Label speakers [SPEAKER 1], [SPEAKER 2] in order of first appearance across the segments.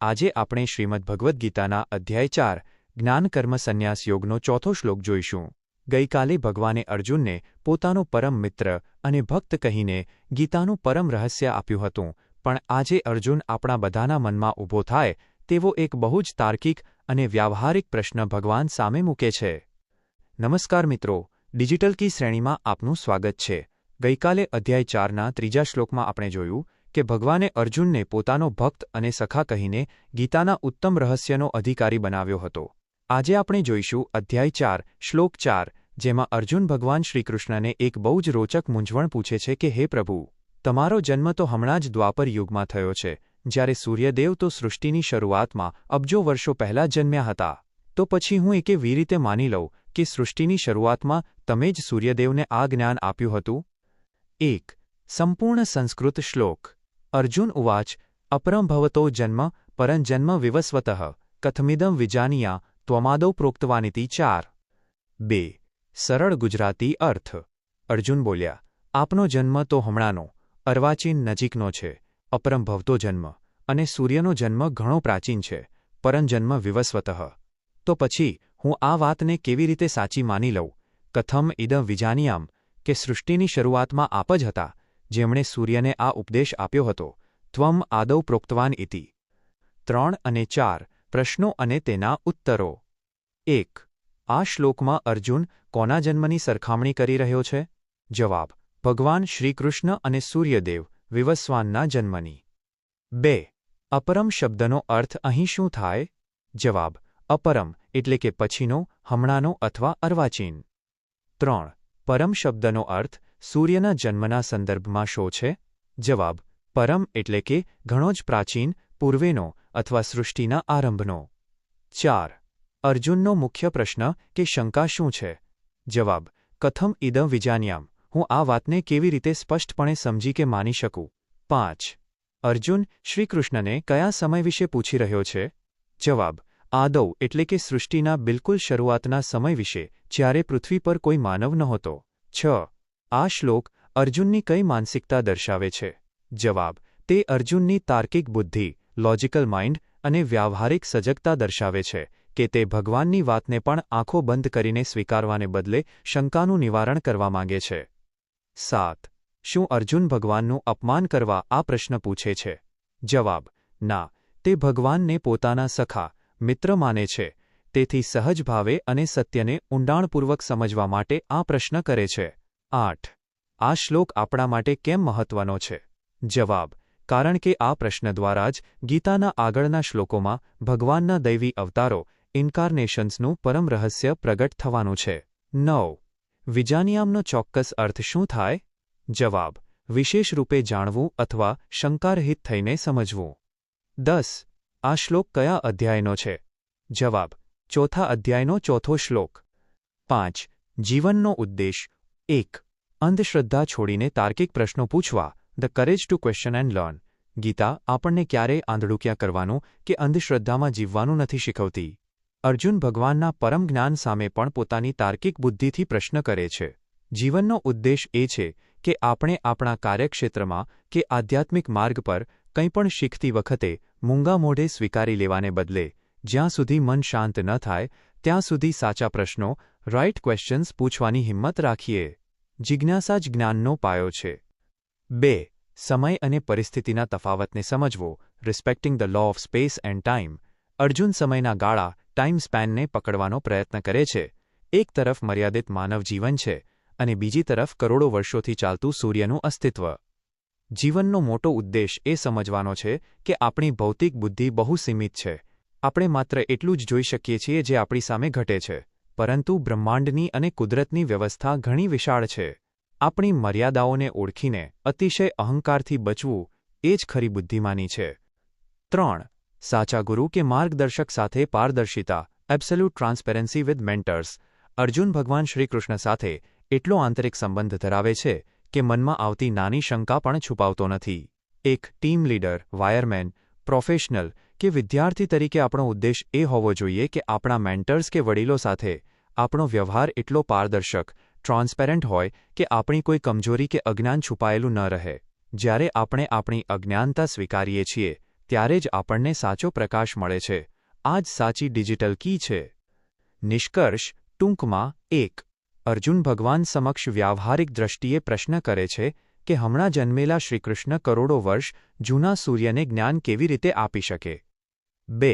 [SPEAKER 1] આજે આપણે શ્રીમદ ભગવદ્ ગીતાના અધ્યાય 4 જ્ઞાન કર્મ સંન્યાસ યોગનો ચોથો શ્લોક જોઈશું. ગઈકાલે ભગવાને અર્જુનને પોતાનો પરમ મિત્ર અને ભક્ત કહીને ગીતાનું પરમ રહસ્ય આપ્યું હતું, પણ આજે અર્જુન આપણા બધાના મનમાં ઊભો થાય તેવો એક બહુ જ તાર્કિક અને વ્યાવહારિક પ્રશ્ન ભગવાન સામે મૂકે છે. નમસ્કાર મિત્રો, ડિજિટલ કી શ્રેણીમાં આપનું સ્વાગત છે. ગઈકાલે અધ્યાય 4ના ત્રીજા શ્લોકમાં આપણે જોયું કે ભગવાને અર્જુનને પોતાનો ભક્ત અને સખા કહીને ગીતાના ઉત્તમ રહસ્યનો અધિકારી બનાવ્યો હતો. આજે આપણે જોઈશું અધ્યાય 4 શ્લોક 4, જેમાં અર્જુન ભગવાન શ્રીકૃષ્ણને એક બહુ જ રોચક મૂંઝવણ પૂછે છે કે હે પ્રભુ, તમારો જન્મ તો હમણાં જ દ્વાપર યુગમાં થયો છે, જ્યારે સૂર્યદેવ તો સૃષ્ટિની શરૂઆતમાં અબજો વર્ષો પહેલાં જન્મ્યા હતા. તો પછી હું કેવી રીતે માની લઉં કે સૃષ્ટિની શરૂઆતમાં તમે જ સૂર્યદેવને આ જ્ઞાન આપ્યું હતું? 1. સંપૂર્ણ સંસ્કૃત શ્લોક. અર્જુન ઉવાચ અપરં ભવતો જન્મ પરંજન્મ વિવસ્વતઃ કથમિદં વિજાનીયા ત્વમાદૌ પ્રોક્તવાનિતિ 4. 2. સરળ ગુજરાતી અર્થ. અર્જુન બોલ્યા, આપનો જન્મ તો હમણાંનો, અર્વાચીન નજીકનો છે. અપરં ભવતો જન્મ અને સૂર્યનો જન્મ ઘણો પ્રાચીન છે. પરંજન્મ વિવસ્વતઃ. તો પછી હું આ વાતને કેવી રીતે સાચી માની લઉં? કથમ ઇદં વિજાનીયામ, કે સૃષ્ટિની શરૂઆતમાં આપ જ હતા જેમણે સૂર્યને આ ઉપદેશ આપ્યો હતો. ત્વમ આદૌ પ્રોક્તવાન ઇતિ. 3 અને 4 પ્રશ્નો અને તેના ઉત્તરો. 1. આ શ્લોકમાં અર્જુન કોના જન્મની સરખામણી કરી રહ્યો છે? જવાબ: ભગવાન શ્રીકૃષ્ણ અને સૂર્યદેવ વિવસ્વાનના જન્મની. 2. અપરમ શબ્દનો અર્થ અહીં શું થાય? જવાબ: અપરમ એટલે કે પછીનો, હમણાંનો અથવા અર્વાચીન. 3. પરમ શબ્દનો અર્થ સૂર્યના જન્મના સંદર્ભમાં શો છે? જવાબ: પરમ એટલે કે ઘણો જ પ્રાચીન, પૂર્વેનો અથવા સૃષ્ટિના આરંભનો. 4. અર્જુનનો મુખ્ય પ્રશ્ન કે શંકા શું છે? જવાબ: કથમ ઇદં વિજાન્યામ, હું આ વાતને કેવી રીતે સ્પષ્ટપણે સમજી કે માની શકું? 5. અર્જુન શ્રીકૃષ્ણને કયા સમય વિશે પૂછી રહ્યો છે? જવાબ: આદૌ એટલે કે સૃષ્ટિના બિલકુલ શરૂઆતના સમય વિશે, જ્યારે પૃથ્વી પર કોઈ માનવ નહોતો. 6. આ શ્લોક અર્જુનની કઈ માનસિકતા દર્શાવે છે? જવાબ: તે અર્જુનની તાર્કિક બુદ્ધિ, લોજિકલ માઇન્ડ અને વ્યાવહારિક સજગતા દર્શાવે છે કે તે ભગવાનની વાતને પણ આંખો બંધ કરીને સ્વીકારવાને બદલે શંકાનું નિવારણ કરવા માંગે છે. 7. શું અર્જુન ભગવાનનું અપમાન કરવા આ પ્રશ્ન પૂછે છે? જવાબ: ના, તે ભગવાનને પોતાના સખા, મિત્ર માને છે, તેથી સહજ ભાવે અને સત્યને ઊંડાણપૂર્વક સમજવા માટે આ પ્રશ્ન કરે છે. 8. આ શ્લોક આપણા માટે કેમ મહત્વનો છે? જવાબ: કારણ કે આ પ્રશ્ન દ્વારા જ ગીતાના આગળના શ્લોકોમાં ભગવાનના દૈવી અવતારો, ઇન્કાર્નેશન્સનું પરમ રહસ્ય પ્રગટ થવાનું છે. 9. વિજાનીયામનો ચોક્કસ અર્થ શું થાય? જવાબ: વિશેષ રૂપે જાણવું અથવા શંકારહિત થઈને સમજવું. 10. આ શ્લોક કયા અધ્યાયનો છે? જવાબ: ચોથા અધ્યાયનો ચોથો શ્લોક. 5. જીવનનો ઉદ્દેશ. 1. અંધશ્રદ્ધા છોડીને તાર્કિક પ્રશ્નો પૂછવા, the courage to question and learn. ગીતા આપણને ક્યારેય આંધળુકિયા કરવાનું કે અંધશ્રદ્ધામાં જીવવાનું નથી શીખવતી. અર્જુન ભગવાનના પરમ જ્ઞાન સામે પણ પોતાની તાર્કિક બુદ્ધિથી પ્રશ્ન કરે છે. જીવનનો ઉદ્દેશ એ છે કે આપણે આપણા કાર્યક્ષેત્રમાં કે આધ્યાત્મિક માર્ગ પર કંઈ પણ શીખતી વખતે મૂંગા મોઢે સ્વીકારી લેવાને બદલે જ્યાં સુધી મન શાંત ન થાય ત્યાં સુધી સાચા પ્રશ્નો, રાઇટ ક્વેશ્ચન્સ પૂછવાની હિંમત રાખીએ. જિજ્ઞાસા જ જ્ઞાનનો પાયો છે. 2. સમય અને પરિસ્થિતિના તફાવતને સમજવો, respecting the law of space and time. Arjun સમયના ગાળા, ટાઈમ સ્પેનને પકડવાનો પ્રયત્ન કરે છે. એક તરફ મર્યાદિત માનવ જીવન છે અને બીજી તરફ કરોડો વર્ષોથી ચાલતું સૂર્યનું અસ્તિત્વ. જીવનનો મોટો ઉદ્દેશ એ સમજવાનો છે કે આપણી ભૌતિક બુદ્ધિ બહુ સીમિત છે. આપણે માત્ર એટલું જ જોઈ શકીએ છીએ જે આપણી સામે ઘટે છે, પરંતુ બ્રહ્માંડની અને કુદરતની વ્યવસ્થા ઘણી વિશાળ છે. આપણી મર્યાદાઓને ઓળખીને અતિશય અહંકારથી બચવું એ જ ખરી બુદ્ધિમાની છે. 3. સાચા ગુરુ કે માર્ગદર્શક સાથે પારદર્શિતા, absolute transparency with mentors. Arjun ભગવાન શ્રીકૃષ્ણ સાથે એટલો આંતરિક સંબંધ ધરાવે છે કે મનમાં આવતી નાની શંકા પણ છુપાવતો નથી. એક ટીમ લીડર, વાયરમેન, પ્રોફેશનલ કે વિદ્યાર્થી તરીકે આપણો ઉદ્દેશ એ હોવો જોઈએ કે આપણા મેન્ટર્સ કે વડીલો સાથે આપણો વ્યવહાર એટલો પારદર્શક, ટ્રાન્સપેરન્ટ હોય કે આપણી કોઈ કમજોરી કે અજ્ઞાન છુપાયેલું ન રહે. જ્યારે આપણે આપણી અજ્ઞાનતા સ્વીકારીએ છીએ ત્યારે જ આપણને સાચો પ્રકાશ મળે છે. આ જ સાચી ડિજિટલ કી છે. નિષ્કર્ષ ટૂંકમાં 1. અર્જુન ભગવાન સમક્ષ વ્યાવહારિક દ્રષ્ટિએ પ્રશ્ન કરે છે કે હમણાં જન્મેલા શ્રીકૃષ્ણ કરોડો વર્ષ જૂના સૂર્યને જ્ઞાન કેવી રીતે આપી શકે. 2.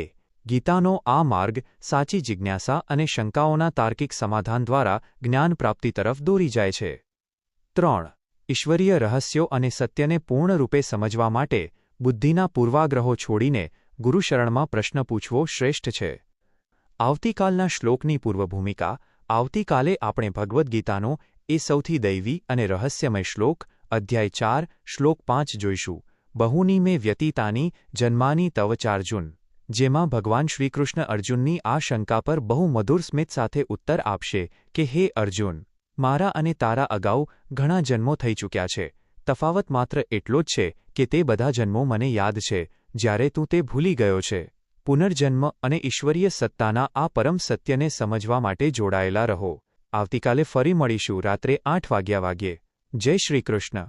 [SPEAKER 1] ગીતાનો આ માર્ગ સાચી જિજ્ઞાસા અને શંકાઓના તાર્કિક સમાધાન દ્વારા જ્ઞાન પ્રાપ્તિ તરફ દોરી જાય છે. 3. ઈશ્વરીય રહસ્યો અને સત્યને પૂર્ણરૂપે સમજવા માટે બુદ્ધિના પૂર્વાગ્રહો છોડીને ગુરુશરણમાં પ્રશ્ન પૂછવો શ્રેષ્ઠ છે. આવતીકાલના શ્લોકની પૂર્વભૂમિકા. આવતીકાલે આપણે ભગવદ્ ગીતાનો એ સૌથી દૈવી અને રહસ્યમય શ્લોક અધ્યાય 4 શ્લોક 5 જોઈશું. બહુની મેં વ્યતીતાની જન્માની તવ ચાર્જુન. જેમાં ભગવાન શ્રીકૃષ્ણ અર્જુનની આ શંકા પર બહુ મધુર સ્મિત સાથે ઉત્તર આપશે કે હે અર્જુન, મારા અને તારા અગાઉ ઘણા જન્મો થઈ ચૂક્યા છે. તફાવત માત્ર એટલો જ છે કે તે બધા જન્મો મને યાદ છે જ્યારે તું તે ભૂલી ગયો છે. પુનર્જન્મ અને ઈશ્વરીય સત્તાના આ પરમ સત્યને સમજવા માટે જોડાયેલા રહો. આવતીકાલે ફરી મળીશું રાત્રે 8 વાગ્યે. જય શ્રી કૃષ્ણ.